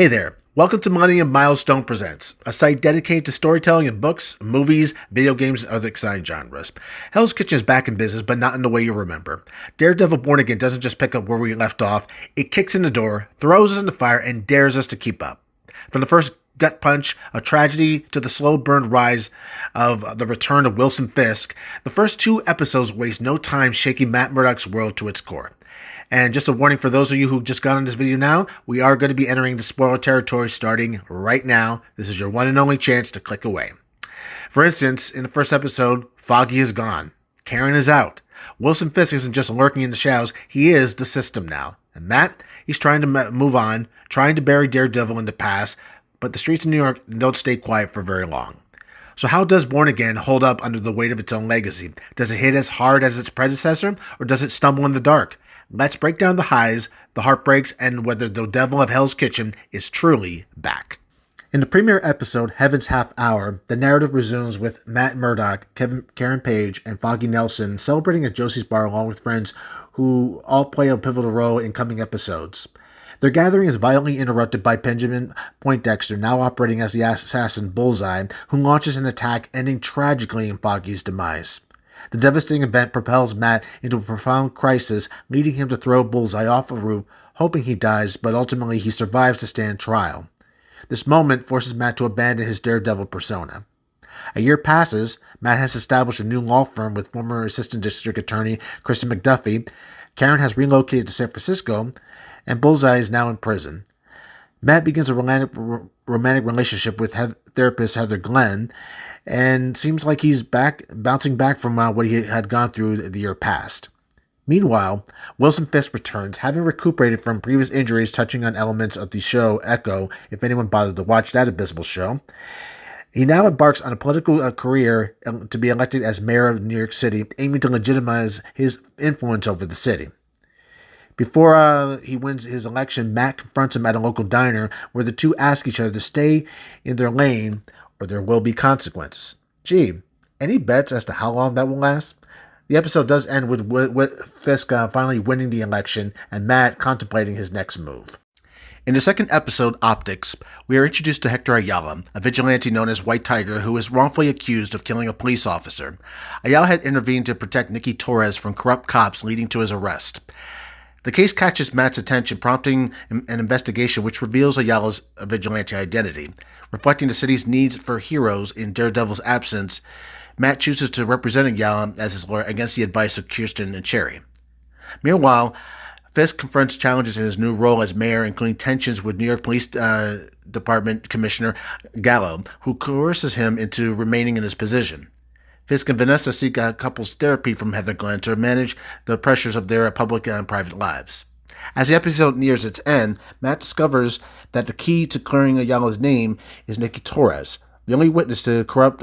Hey there, welcome to Millennium Milestone Presents, a site dedicated to storytelling in books, movies, video games, and other exciting genres. Hell's Kitchen is back in business, but not in the way you remember. Daredevil Born Again doesn't just pick up where we left off, it kicks in the door, throws us in the fire, and dares us to keep up. From the first gut punch, a tragedy, to the slow burn rise of the return of Wilson Fisk, the first two episodes waste no time shaking Matt Murdock's world to its core. And just a warning for those of you who just got on this video now, we are going to be entering the spoiler territory starting right now. This is your one and only chance to click away. For instance, in the first episode, Foggy is gone. Karen is out. Wilson Fisk isn't just lurking in the shadows, he is the system now. And Matt, he's trying to move on, trying to bury Daredevil in the past, but the streets of New York don't stay quiet for very long. So how does Born Again hold up under the weight of its own legacy? Does it hit as hard as its predecessor, or does it stumble in the dark? Let's break down the highs, the heartbreaks, and whether the devil of Hell's Kitchen is truly back. In the premiere episode, Heaven's Half Hour, the narrative resumes with Matt Murdock, Karen Page, and Foggy Nelson celebrating at Josie's Bar along with friends who all play a pivotal role in coming episodes. Their gathering is violently interrupted by Benjamin Poindexter, now operating as the assassin Bullseye, who launches an attack ending tragically in Foggy's demise. The devastating event propels Matt into a profound crisis, leading him to throw Bullseye off a roof, hoping he dies, but ultimately he survives to stand trial. This moment forces Matt to abandon his Daredevil persona. A year passes, Matt has established a new law firm with former Assistant District Attorney Kristen McDuffie, Karen has relocated to San Francisco, and Bullseye is now in prison. Matt begins a romantic relationship with therapist Heather Glenn, and seems like he's bouncing back from what he had gone through the year past. Meanwhile, Wilson Fisk returns, having recuperated from previous injuries touching on elements of the show Echo, if anyone bothered to watch that abysmal show. He now embarks on a political career to be elected as mayor of New York City, aiming to legitimize his influence over the city. Before he wins his election, Matt confronts him at a local diner where the two ask each other to stay in their lane or there will be consequences. Gee, any bets as to how long that will last? The episode does end with Fisk finally winning the election and Matt contemplating his next move. In the second episode, Optics, we are introduced to Hector Ayala, a vigilante known as White Tiger who is wrongfully accused of killing a police officer. Ayala had intervened to protect Nicky Torres from corrupt cops, leading to his arrest. The case catches Matt's attention, prompting an investigation which reveals Ayala's vigilante identity. Reflecting the city's needs for heroes in Daredevil's absence, Matt chooses to represent Ayala as his lawyer against the advice of Kirsten and Cherry. Meanwhile, Fisk confronts challenges in his new role as mayor, including tensions with New York Police Department Commissioner Gallo, who coerces him into remaining in his position. Fisk and Vanessa seek a couple's therapy from Heather Glenn to manage the pressures of their public and private lives. As the episode nears its end, Matt discovers that the key to clearing Ayala's name is Nicky Torres, the only witness to corrupt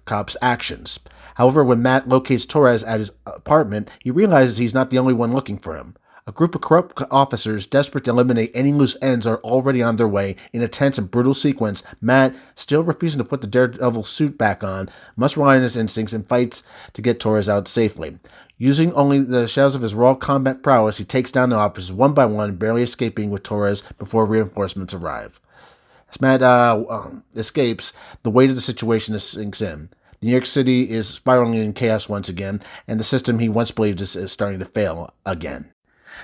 cops' actions. However, when Matt locates Torres at his apartment, he realizes he's not the only one looking for him. A group of corrupt officers desperate to eliminate any loose ends are already on their way. In a tense and brutal sequence, Matt, still refusing to put the Daredevil suit back on, must rely on his instincts and fights to get Torres out safely. Using only the shadows of his raw combat prowess, he takes down the officers one by one, barely escaping with Torres before reinforcements arrive. As Matt escapes, the weight of the situation sinks in. New York City is spiraling in chaos once again, and the system he once believed is starting to fail again.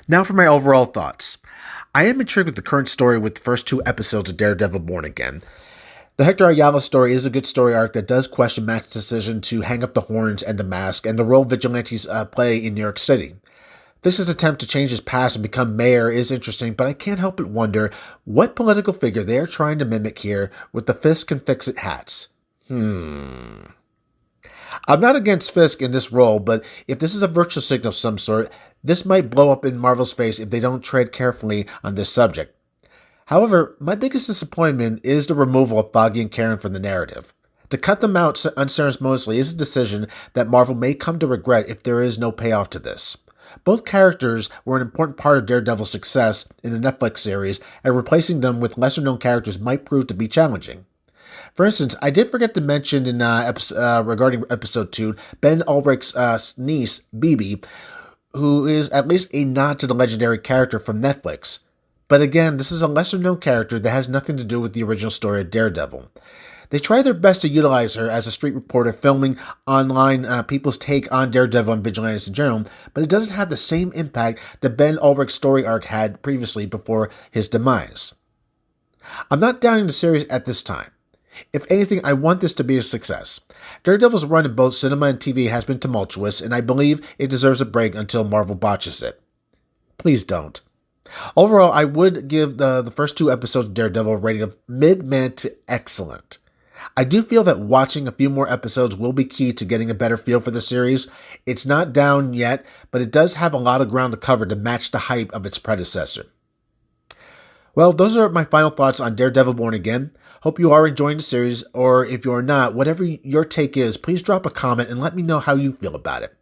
Now for my overall thoughts. I am intrigued with the current story with the first two episodes of Daredevil Born Again. The Hector Ayala story is a good story arc that does question Matt's decision to hang up the horns and the mask and the role vigilantes play in New York City. Fisk's attempt to change his past and become mayor is interesting, but I can't help but wonder what political figure they are trying to mimic here with the Fisk and Fix-It hats. I'm not against Fisk in this role, but if this is a virtual signal of some sort, this might blow up in Marvel's face if they don't tread carefully on this subject. However, my biggest disappointment is the removal of Foggy and Karen from the narrative. To cut them out unceremoniously is a decision that Marvel may come to regret if there is no payoff to this. Both characters were an important part of Daredevil's success in the Netflix series, and replacing them with lesser-known characters might prove to be challenging. For instance, I did forget to mention regarding episode 2, Ben Ulrich's niece, Bibi, who is at least a nod to the legendary character from Netflix. But again, this is a lesser known character that has nothing to do with the original story of Daredevil. They try their best to utilize her as a street reporter filming online people's take on Daredevil and vigilantes in general, but it doesn't have the same impact that Ben Ulrich's story arc had previously before his demise. I'm not doubting the series at this time. If anything, I want this to be a success. Daredevil's run in both cinema and TV has been tumultuous, and I believe it deserves a break until Marvel botches it. Please don't. Overall, I would give the first 2 episodes of Daredevil a rating of mid-man to excellent. I do feel that watching a few more episodes will be key to getting a better feel for the series. It's not down yet, but it does have a lot of ground to cover to match the hype of its predecessor. Well, those are my final thoughts on Daredevil Born Again. Hope you are enjoying the series, or if you are not, whatever your take is, please drop a comment and let me know how you feel about it.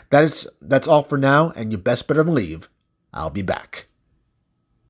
That's all for now, and you best better believe I'll be back.